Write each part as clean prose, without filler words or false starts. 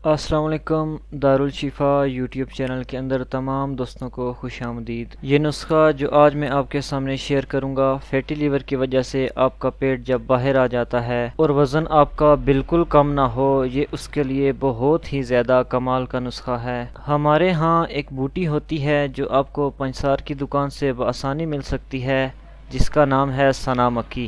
السلام علیکم۔ دارالشفا YouTube channel کے اندر تمام دوستوں کو خوش آمدید۔ یہ نسخہ جو آج میں آپ کے سامنے شیئر کروں گا، فیٹی لیور کی وجہ سے آپ کا پیٹ جب باہر آ جاتا ہے اور وزن آپ کا بالکل کم نہ ہو، یہ اس کے لیے بہت ہی زیادہ کمال کا نسخہ ہے۔ ہمارے ہاں ایک بوٹی ہوتی ہے جو آپ کو پنسار کی دکان سے بآسانی مل سکتی ہے، جس کا نام ہے سنا مکی۔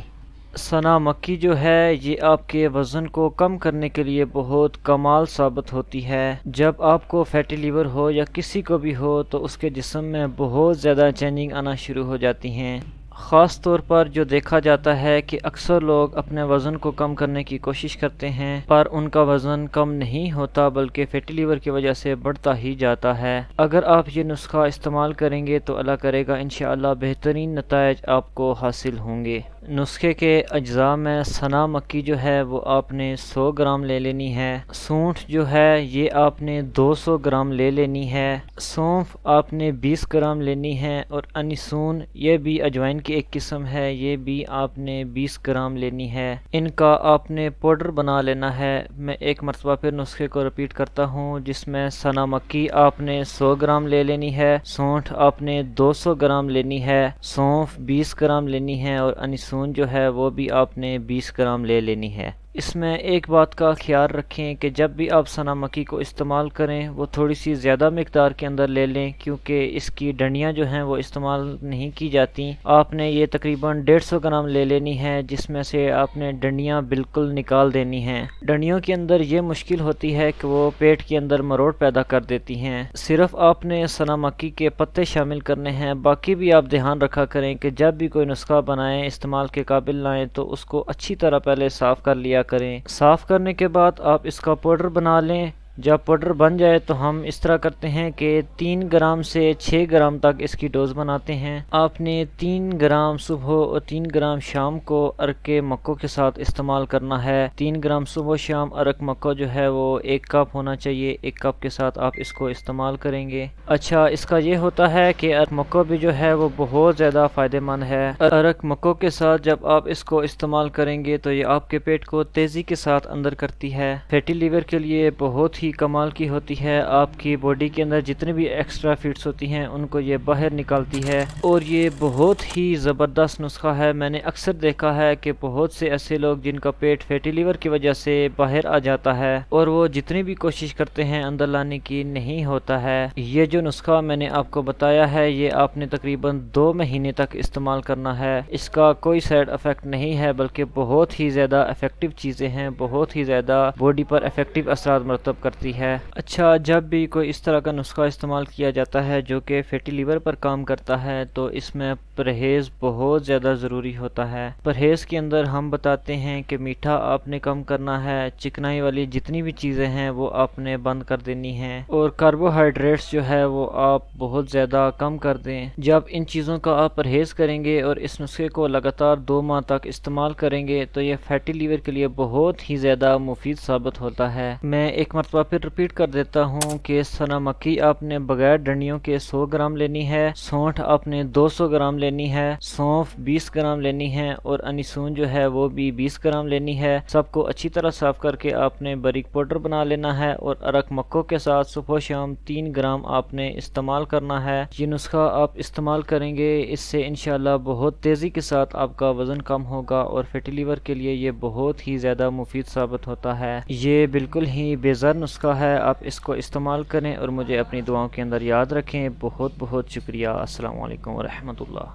سنا مکی جو ہے یہ آپ کے وزن کو کم کرنے کے لیے بہت کمال ثابت ہوتی ہے۔ جب آپ کو فیٹی لیور ہو یا کسی کو بھی ہو تو اس کے جسم میں بہت زیادہ چینجنگ آنا شروع ہو جاتی ہیں۔ خاص طور پر جو دیکھا جاتا ہے کہ اکثر لوگ اپنے وزن کو کم کرنے کی کوشش کرتے ہیں پر ان کا وزن کم نہیں ہوتا بلکہ فیٹی لیور کی وجہ سے بڑھتا ہی جاتا ہے۔ اگر آپ یہ نسخہ استعمال کریں گے تو اللہ کرے گا انشاءاللہ بہترین نتائج آپ کو حاصل ہوں گے۔ نسخے کے اجزاء میں سنا مکی جو ہے وہ آپ نے 100 گرام لے لینی ہے، سونٹھ جو ہے یہ آپ نے 200 گرام لے لینی ہے، سونف آپ نے 20 گرام لینی ہے، اور انیسون یہ بھی اجوائن کی ایک قسم ہے، یہ بھی آپ نے 20 گرام لینی ہے۔ ان کا آپ نے پاؤڈر بنا لینا ہے۔ میں ایک مرتبہ پھر نسخے کو رپیٹ کرتا ہوں، جس میں سنا مکی آپ نے 100 گرام لے لینی ہے، سونٹھ آپ نے 200 گرام لینی ہے، سونف 20 گرام لینی ہے، اور انیسون جو ہے وہ بھی آپ نے 20 گرام لے لینی ہے۔ اس میں ایک بات کا خیال رکھیں کہ جب بھی آپ سنا مکی کو استعمال کریں وہ تھوڑی سی زیادہ مقدار کے اندر لے لیں، کیونکہ اس کی ڈنڈیاں جو ہیں وہ استعمال نہیں کی جاتی۔ آپ نے یہ تقریباً 150 گرام لے لینی ہے، جس میں سے آپ نے ڈنڈیاں بالکل نکال دینی ہیں۔ ڈنڈیوں کے اندر یہ مشکل ہوتی ہے کہ وہ پیٹ کے اندر مروڑ پیدا کر دیتی ہیں۔ صرف آپ نے سنا مکی کے پتے شامل کرنے ہیں، باقی بھی آپ دھیان رکھا کریں کہ جب بھی کوئی نسخہ بنائیں، استعمال کے قابل لائیں تو اس کو اچھی طرح پہلے صاف کر لیا کریں۔ صاف کرنے کے بعد آپ اس کا پاؤڈر بنا لیں۔ جب پاؤڈر بن جائے تو ہم اس طرح کرتے ہیں کہ 3 گرام سے 6 گرام تک اس کی ڈوز بناتے ہیں۔ آپ نے 3 گرام صبح اور 3 گرام شام کو ارک کے مکوں کے ساتھ استعمال کرنا ہے۔ 3 گرام صبح و شام ارک مکہ جو ہے وہ 1 کپ ہونا چاہیے، 1 کپ کے ساتھ آپ اس کو استعمال کریں گے۔ اچھا، اس کا یہ ہوتا ہے کہ ارک مکہ بھی جو ہے وہ بہت زیادہ فائدہ مند ہے۔ ارک مکوں کے ساتھ جب آپ اس کو استعمال کریں گے تو یہ آپ کے پیٹ کو تیزی کے ساتھ اندر کرتی ہے۔ فیٹی لیور کے لیے بہت ہی کمال کی ہوتی ہے۔ آپ کی باڈی کے اندر جتنے بھی ایکسٹرا فیٹس ہوتی ہیں ان کو یہ باہر نکالتی ہے، اور یہ بہت ہی زبردست نسخہ ہے۔ میں نے اکثر دیکھا ہے کہ بہت سے ایسے لوگ جن کا پیٹ فیٹی لیور کی وجہ سے باہر آ جاتا ہے اور وہ جتنی بھی کوشش کرتے ہیں اندر لانے کی نہیں ہوتا ہے۔ یہ جو نسخہ میں نے آپ کو بتایا ہے یہ آپ نے تقریباً 2 مہینے تک استعمال کرنا ہے۔ اس کا کوئی سائیڈ افیکٹ نہیں ہے بلکہ بہت ہی زیادہ افیکٹو چیزیں ہیں، بہت ہی زیادہ باڈی پر افیکٹو اثرات مرتب کرتی ہے۔ اچھا، جب بھی کوئی اس طرح کا نسخہ استعمال کیا جاتا ہے جو کہ فیٹی لیور پر کام کرتا ہے تو اس میں پرہیز بہت زیادہ ضروری ہوتا ہے۔ پرہیز کے اندر ہم بتاتے ہیں کہ میٹھا آپ نے کم کرنا ہے، چکنائی والی جتنی بھی چیزیں ہیں وہ آپ نے بند کر دینی ہیں، اور کاربوہائیڈریٹس جو ہے وہ آپ بہت زیادہ کم کر دیں۔ جب ان چیزوں کا آپ پرہیز کریں گے اور اس نسخے کو لگاتار 2 ماہ تک استعمال کریں گے تو یہ فیٹی لیور کے لیے بہت ہی زیادہ مفید ثابت ہوتا ہے۔ میں ایک مرتبہ پھر رپیٹ کر دیتا ہوں کہ سنا مکی آپ نے بغیر ڈنڈیوں کے 100 گرام لینی ہے، سونٹھ آپ نے 200 گرام لینی ہے، سونف 20 گرام لینی ہے، اور انیسون جو ہے وہ بھی 20 گرام لینی ہے۔ سب کو اچھی طرح صاف کر کے آپ نے باریک پاؤڈر بنا لینا ہے، اور ارک مکوں کے ساتھ صبح و شام 3 گرام آپ نے استعمال کرنا ہے۔ یہ نسخہ آپ استعمال کریں گے، اس سے انشاءاللہ بہت تیزی کے ساتھ آپ کا وزن کم ہوگا، اور فیٹی لیور کے لیے یہ بہت ہی زیادہ مفید ثابت ہوتا ہے۔ یہ بالکل ہی بے زر نسخہ ہے، آپ اس کو استعمال کریں اور مجھے اپنی دعاؤں کے اندر یاد رکھیں۔ بہت بہت شکریہ۔ السلام علیکم ورحمۃ اللہ۔